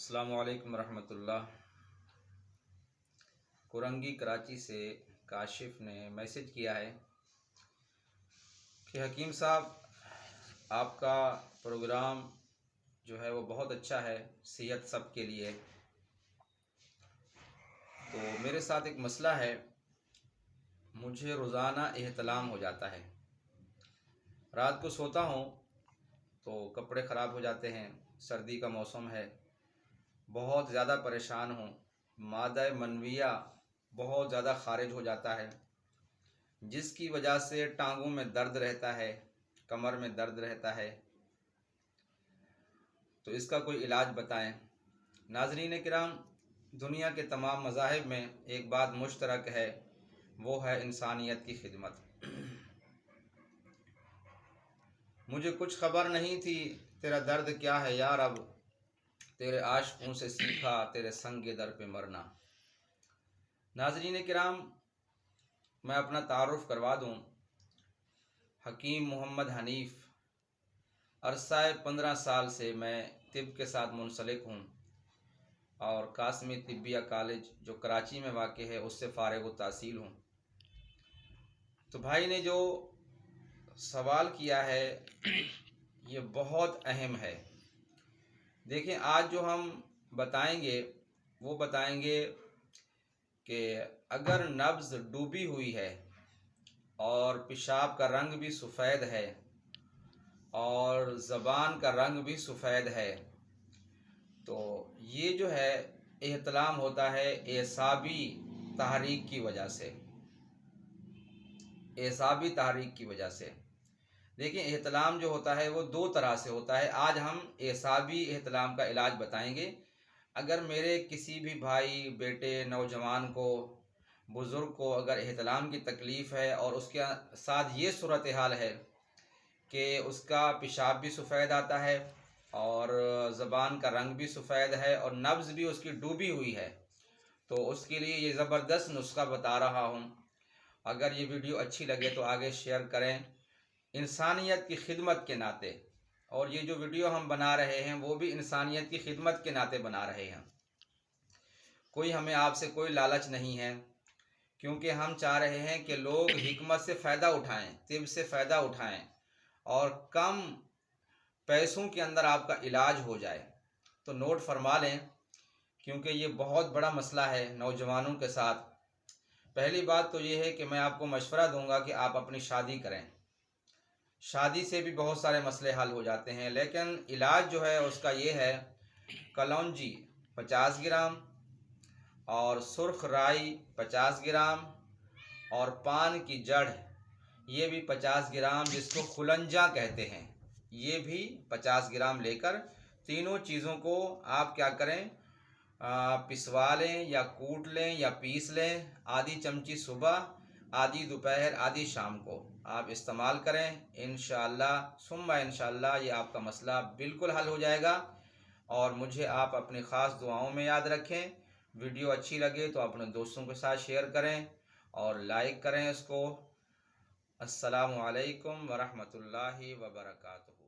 अस्सलामु अलैकुम रहमतुल्लाह। कुरंगी कराची से काशिफ ने मैसेज किया है कि हकीम साहब, आपका प्रोग्राम जो है वो बहुत अच्छा है, सेहत सब के लिए। तो मेरे साथ एक मसला है, मुझे रोज़ाना एहतलाम हो जाता है। रात को सोता हूँ तो कपड़े ख़राब हो जाते हैं, सर्दी का मौसम है, बहुत ज़्यादा परेशान हूँ। मादा मनविया बहुत ज़्यादा ख़ारिज हो जाता है, जिसकी वजह से टांगों में दर्द रहता है, कमर में दर्द रहता है। तो इसका कोई इलाज बताएं। नाज़रीन किराम, दुनिया के तमाम मज़ाहिब में एक बात मुश्तरक है, वो है इंसानियत की खिदमत। मुझे कुछ खबर नहीं थी तेरा दर्द क्या है यार, अब तेरे आशिकों से सीखा तेरे संग दर पे मरना। नाज़रीन किराम, मैं अपना तारुफ करवा दूँ। हकीम मोहम्मद हनीफ़, अरसाए 15 साल से मैं तिब के साथ मुंसलिक हूँ और कासमी तिब्बिया कॉलेज जो कराची में वाक़ है उससे फ़ारिग़ तहसील हूँ। तो भाई ने जो सवाल किया है ये बहुत अहम है। देखें, आज जो हम बताएंगे वो बताएंगे कि अगर नब्ज़ डूबी हुई है और पेशाब का रंग भी सफ़ेद है और ज़बान का रंग भी सफ़ेद है, तो ये जो है एहतलाम होता है एसाबी तहरीक की वजह से। एसाबी तहरीक की वजह से देखिए, एहतलाम जो होता है वो दो तरह से होता है। आज हम एसाबी एहतलाम का इलाज बताएंगे। अगर मेरे किसी भी भाई, बेटे, नौजवान को, बुज़ुर्ग को अगर एहतलाम की तकलीफ़ है और उसके साथ ये सूरत हाल है कि उसका पेशाब भी सफ़ेद आता है और ज़बान का रंग भी सफ़ेद है और नब्ज़ भी उसकी डूबी हुई है, तो उसके लिए ये ज़बरदस्त नुस्खा बता रहा हूँ। अगर ये वीडियो अच्छी लगे तो आगे शेयर करें इंसानियत की खिदमत के नाते। और ये जो वीडियो हम बना रहे हैं वो भी इंसानियत की खिदमत के नाते बना रहे हैं। कोई हमें आपसे कोई लालच नहीं है, क्योंकि हम चाह रहे हैं कि लोग हिकमत से फ़ायदा उठाएं, तिब से फ़ायदा उठाएं और कम पैसों के अंदर आपका इलाज हो जाए। तो नोट फरमा लें, क्योंकि ये बहुत बड़ा मसला है नौजवानों के साथ। पहली बात तो ये है कि मैं आपको मशवरा दूंगा कि आप अपनी शादी करें। शादी से भी बहुत सारे मसले हल हो जाते हैं, लेकिन इलाज जो है उसका ये है, कलौंजी 50 ग्राम और सुर्ख राई 50 ग्राम और पान की जड़ ये भी 50 ग्राम, जिसको खुलंजा कहते हैं, ये भी 50 ग्राम लेकर तीनों चीज़ों को आप क्या करें, पिसवा लें या कूट लें या पीस लें। आधी चमची सुबह, आधी दोपहर, आधी शाम को आप इस्तेमाल करें। इंशाअल्लाह सुम्मा इंशाअल्लाह ये आपका मसला बिल्कुल हल हो जाएगा। और मुझे आप अपनी ख़ास दुआओं में याद रखें। वीडियो अच्छी लगे तो अपने दोस्तों के साथ शेयर करें और लाइक करें इसको। अस्सलामु अलैकुम वरहमतुल्लाहि वबरकातुहू।